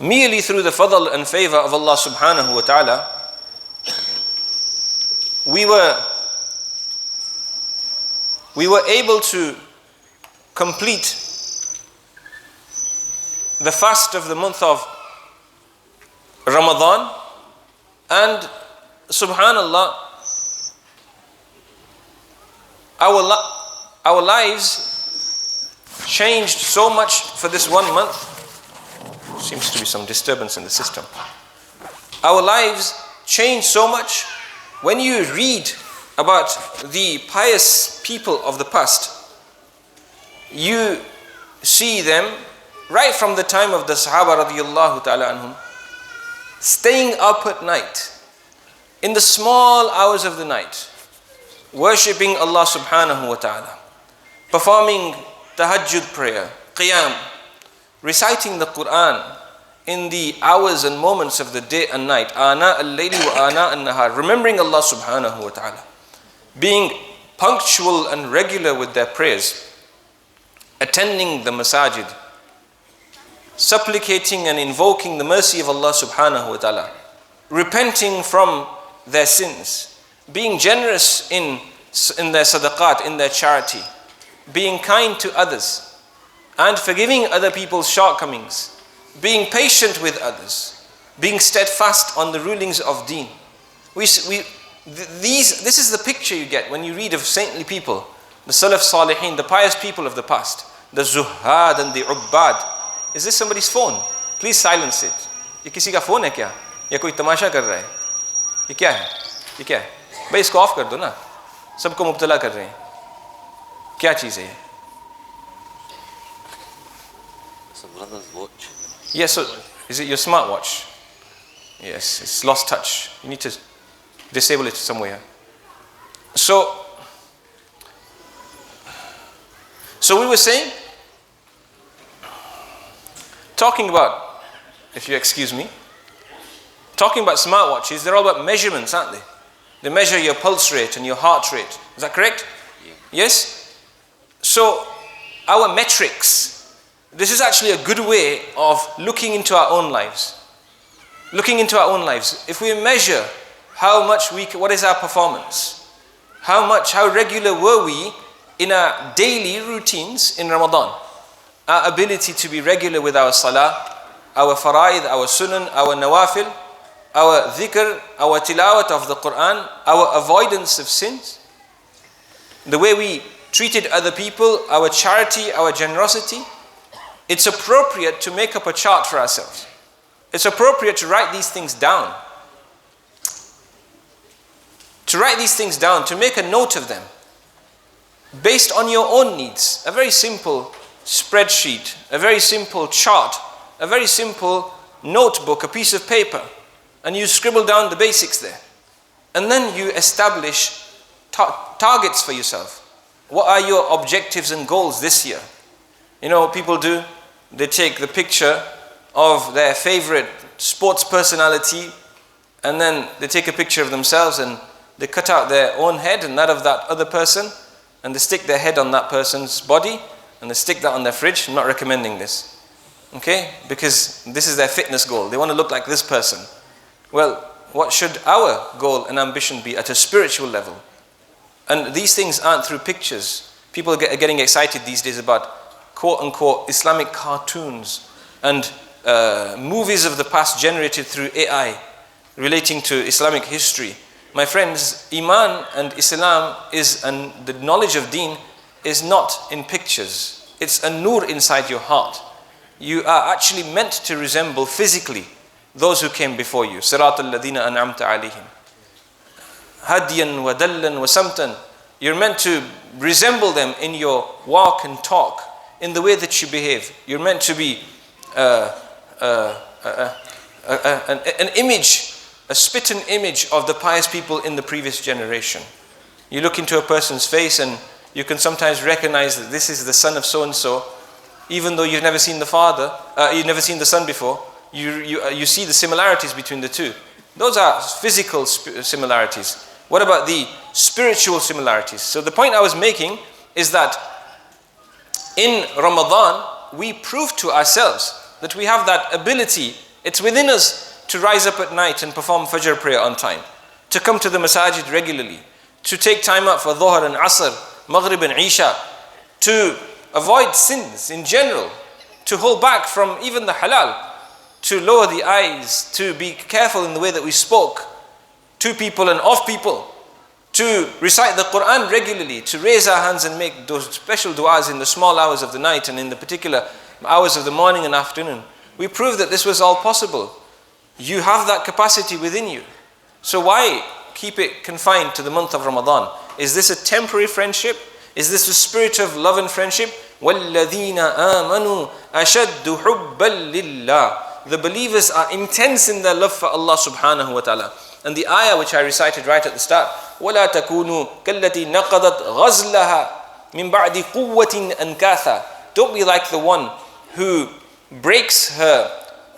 Merely through the fadl and favor of Allah subhanahu wa ta'ala, we were able to complete the fast of the month of Ramadan, and subhanallah, our lives changed so much for this 1 month. Seems to be some disturbance in the system. Our lives changed so much when you read about the pious people of the past. You see them right from the time of the Sahaba radiyallahu ta'ala anhum, staying up at night, in the small hours of the night, worshipping Allah subhanahu wa ta'ala, performing tahajjud prayer, qiyam, reciting the Quran in the hours and moments of the day and night, ana al-layli wa ana al-nahar, remembering Allah subhanahu wa ta'ala, being punctual and regular with their prayers, attending the masajid, supplicating and invoking the mercy of Allah subhanahu wa ta'ala, repenting from their sins, being generous in their sadaqat, in their charity, being kind to others, and forgiving other people's shortcomings, being patient with others, being steadfast on the rulings of deen. This is the picture you get when you read of saintly people, the Salaf Salihin, the pious people of the past, the Zuhad and the Ubbad. Is this somebody's phone? Please silence it. ये किसी का phone है क्या? या कोई तमाशा कर रहा है? ये क्या है? ये क्या है? भाई इसको ऑफ कर दो ना. सबको मुब्तला कर रहे हैं. क्या चीज़ है ये? It's a brother's watch. Yes, so is it your smartwatch? Yes, it's lost touch. You need to disable it somewhere. So we were saying, talking about, if you excuse me, talking about smartwatches, they're all about measurements, aren't they? They measure your pulse rate and your heart rate. Is that correct? Yeah. Yes? So, our metrics, this is actually a good way of looking into our own lives. Looking into our own lives. If we measure how much what is our performance? How regular were we in our daily routines in Ramadan? Our ability to be regular with our salah, our fara'id, our sunan, our nawafil, our dhikr, our tilawat of the Quran, our avoidance of sins, the way we treated other people, our charity, our generosity. It's appropriate to make up a chart for ourselves. It's appropriate to write these things down. To write these things down, to make a note of them, based on your own needs. A very simple spreadsheet, a very simple chart, a very simple notebook, a piece of paper, and you scribble down the basics there. And then you establish targets for yourself. What are your objectives and goals this year? You know what people do? They take the picture of their favorite sports personality, and then they take a picture of themselves and they cut out their own head and that of that other person, and they stick their head on that person's body, and they stick that on their fridge. I'm not recommending this, okay? Because this is their fitness goal. They want to look like this person. Well, what should our goal and ambition be at a spiritual level? And these things aren't through pictures. People are getting excited these days about quote-unquote Islamic cartoons and movies of the past generated through AI relating to Islamic history. My friends, Iman and Islam and the knowledge of Deen is not in pictures. It's a nur inside your heart. You are actually meant to resemble physically those who came before you. Sirat al-ladina an'amta alayhim. Hadiyan wa dallan wa samtan. You're meant to resemble them in your walk and talk, in the way that you behave. You're meant to be an image, a spitten image of the pious people in the previous generation. You look into a person's face and you can sometimes recognize that this is the son of so-and-so, even though you've never seen the father, you've never seen the son before. You see the similarities between the two. Those are physical similarities. What about the spiritual similarities? So the point I was making is that in Ramadan, we prove to ourselves that we have that ability. It's within us to rise up at night and perform Fajr prayer on time, to come to the masajid regularly, to take time out for Dhuhr and Asr, Maghrib and Isha, to avoid sins in general, to hold back from even the halal, to lower the eyes, to be careful in the way that we spoke to people and of people, to recite the Quran regularly, to raise our hands and make those special du'as in the small hours of the night and in the particular hours of the morning and afternoon. We proved that this was all possible. You have that capacity within you. So why keep it confined to the month of Ramadan? Is this a temporary friendship? Is this a spirit of love and friendship? وَالَّذِينَ آمَنُوا أَشَدُّ حُبًّا لِلَّهِ. The believers are intense in their love for Allah subhanahu wa ta'ala. And the ayah which I recited right at the start, وَلَا تَكُونُوا كَالَّتِي نَقَضَتْ غَزْلَهَا مِنْ بَعْدِ قُوَّةٍ أَنْكَاثًا. Don't be like the one who breaks her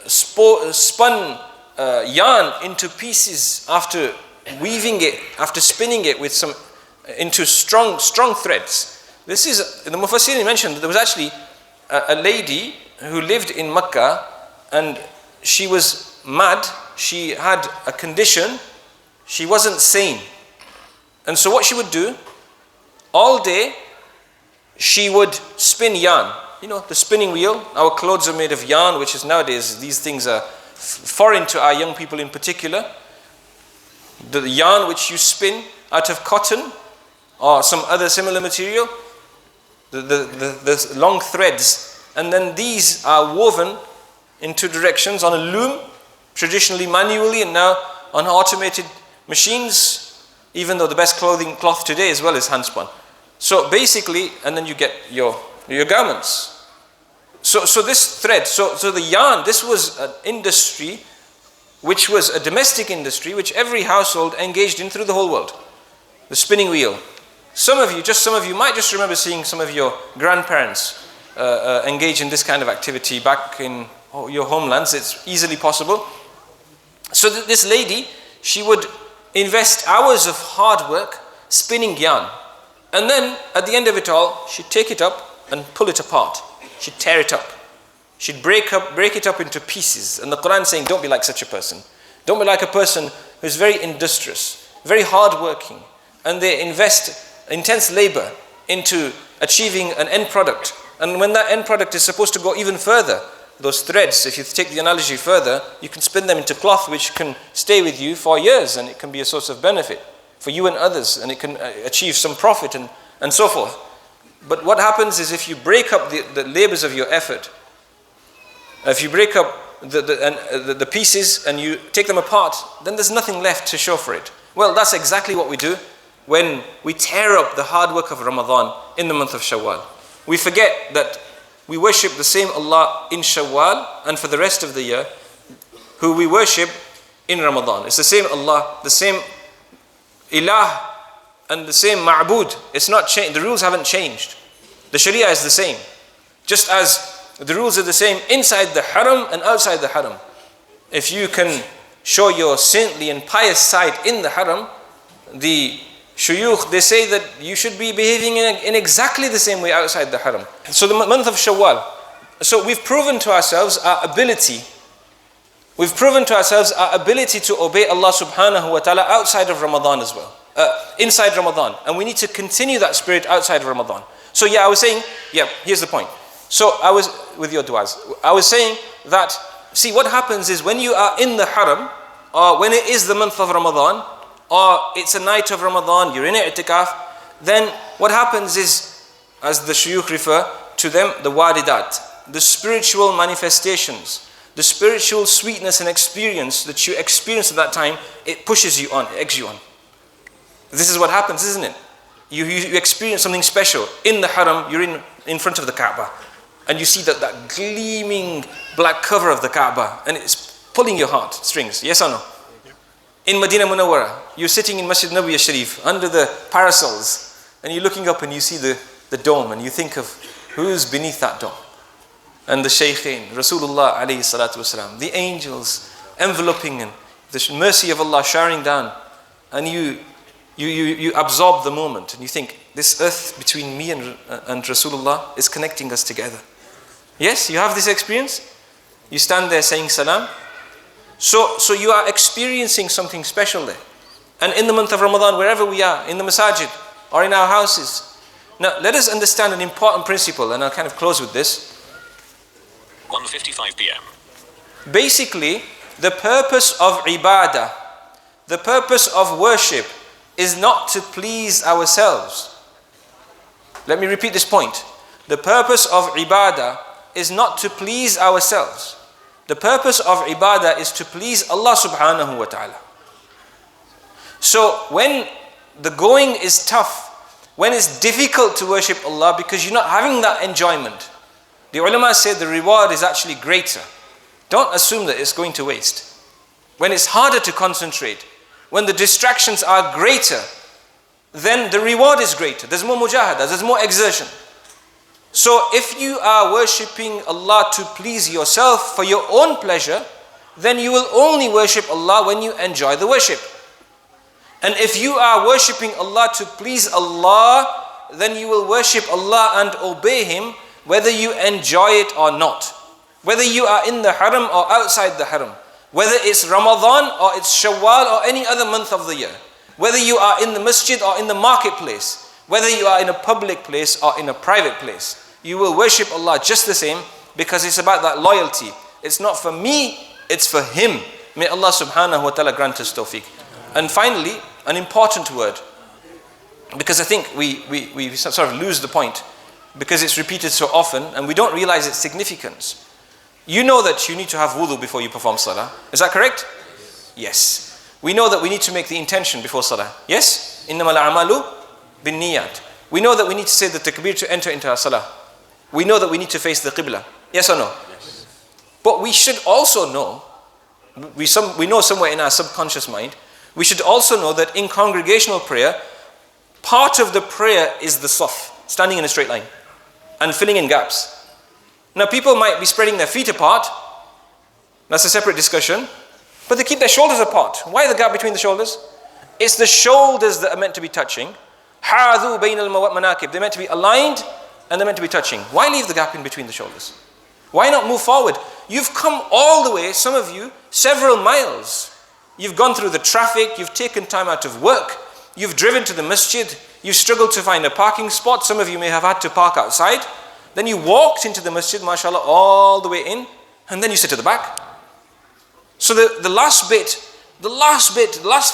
spun yarn into pieces after weaving it, after spinning it with into strong threads. This is, the Mufassirin mentioned that there was actually a lady who lived in Mecca, and she was mad. She had a condition. She wasn't sane. And so what she would do, all day, she would spin yarn. You know, the spinning wheel. Our clothes are made of yarn, which is nowadays, these things are foreign to our young people in particular. The yarn which you spin out of cotton or some other similar material, the long threads, and then these are woven in two directions on a loom, traditionally manually, and now on automated machines, even though the best cloth today as well is hand spun. So basically, and then you get your garments. So this thread, so the yarn, this was an industry which was a domestic industry which every household engaged in through the whole world. The spinning wheel. Some of you might just remember seeing some of your grandparents engage in this kind of activity back in your homelands. It's easily possible. So this lady, she would invest hours of hard work spinning yarn. And then at the end of it all, she'd take it up and pull it apart. She'd tear it up. She'd break it up into pieces. And the Quran is saying, don't be like such a person. Don't be like a person who's very industrious, very hardworking, and they invest intense labor into achieving an end product. And when that end product is supposed to go even further, those threads, if you take the analogy further, you can spin them into cloth which can stay with you for years, and it can be a source of benefit for you and others, and it can achieve some profit and so forth. But what happens is if you break up the labors of your effort, if you break up the pieces and you take them apart, then there's nothing left to show for it. Well, that's exactly what we do when we tear up the hard work of Ramadan in the month of Shawwal. We forget that we worship the same Allah in Shawwal and for the rest of the year, who we worship in Ramadan. It's the same Allah, the same Ilah, and the same Ma'bud. It's not changed. The rules haven't changed. The Sharia is the same. Just as the rules are the same inside the Haram and outside the Haram. If you can show your saintly and pious side in the Haram, the Shuyukh, they say that you should be behaving in exactly the same way outside the Haram. So the month of Shawwal. So we've proven to ourselves our ability. We've proven to ourselves our ability to obey Allah subhanahu wa ta'ala outside of Ramadan as well. Inside Ramadan. And we need to continue that spirit outside of Ramadan. So I was saying, here's the point. So I was, with your du'as, I was saying that, see, what happens is when you are in the Haram, or when it is the month of Ramadan, or it's a night of Ramadan, you're in i'tikaf, then what happens is, as the shuyukh refer to them, the waridat, the spiritual manifestations, the spiritual sweetness and experience that you experience at that time, it pushes you on, it eggs you on. This is what happens, isn't it? You experience something special. In the Haram, you're in front of the Kaaba, and you see that gleaming black cover of the Kaaba, and it's pulling your heart strings. Yes or no? In Medina Munawwara, you're sitting in Masjid Nabi Sharif under the parasols, and you're looking up and you see the dome, and you think of who's beneath that dome. And the Shaykhain, Rasulullah alayhi salatu wasalam, the angels enveloping, and the mercy of Allah showering down, and you You absorb the moment and you think, this earth between me and Rasulullah is connecting us together. Yes, you have this experience. You stand there saying salam. So you are experiencing something special there. And in the month of Ramadan, wherever we are, in the masajid or in our houses. Now, let us understand an important principle, and I'll kind of close with this. 1:55 p.m. Basically, the purpose of ibadah, the purpose of worship, is not to please ourselves. Let me repeat this point. The purpose of ibadah is not to please ourselves. The purpose of ibadah is to please Allah subhanahu wa ta'ala. So when the going is tough, when it's difficult to worship Allah because you're not having that enjoyment, the ulama say the reward is actually greater. Don't assume that it's going to waste. When it's harder to concentrate, when the distractions are greater, then the reward is greater. There's more mujahadah, there's more exertion. So if you are worshipping Allah to please yourself for your own pleasure, then you will only worship Allah when you enjoy the worship. And if you are worshipping Allah to please Allah, then you will worship Allah and obey Him whether you enjoy it or not. Whether you are in the haram or outside the haram. Whether it's Ramadan or it's Shawwal or any other month of the year. Whether you are in the masjid or in the marketplace. Whether you are in a public place or in a private place. You will worship Allah just the same because it's about that loyalty. It's not for me, it's for Him. May Allah subhanahu wa ta'ala grant us tawfiq. And finally, an important word. Because I think we sort of lose the point. Because it's repeated so often and we don't realize its significance. You know that you need to have wudu before you perform salah. Is that correct? Yes. We know that we need to make the intention before salah. Yes? إِنَّمَا الْأَعْمَالُ بِالنِّيَّاتِ. We know that we need to say the takbir to enter into our salah. We know that we need to face the qibla. Yes or no? Yes. But we should also know, we know somewhere in our subconscious mind, we should also know that in congregational prayer, part of the prayer is the saf, standing in a straight line and filling in gaps. Now people might be spreading their feet apart. That's a separate discussion. But they keep their shoulders apart. Why the gap between the shoulders? It's the shoulders that are meant to be touching. حَاذُوا بَيْنَ الْمَنَاكِبِ. They're meant to be aligned and they're meant to be touching. Why leave the gap in between the shoulders? Why not move forward? You've come all the way, some of you, several miles. You've gone through the traffic, you've taken time out of work, you've driven to the masjid, you've struggled to find a parking spot. Some of you may have had to park outside. Then you walked into the masjid, mashallah, all the way in, and then you sit at the back. So the last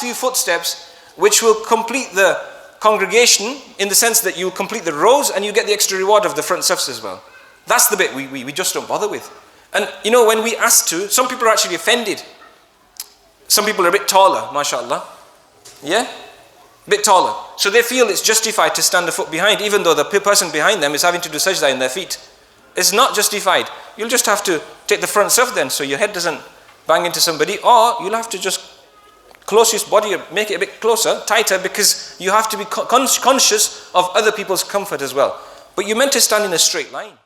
few footsteps, which will complete the congregation in the sense that you complete the rows and you get the extra reward of the front safs as well. That's the bit we just don't bother with. And you know, when we ask to, some people are actually offended. Some people are a bit taller, mashallah. Yeah? A bit taller. So they feel it's justified to stand a foot behind, even though the person behind them is having to do sajda in their feet. It's not justified. You'll just have to take the front saf then, so your head doesn't bang into somebody, or you'll have to just close your body, make it a bit closer, tighter, because you have to be conscious of other people's comfort as well. But you're meant to stand in a straight line.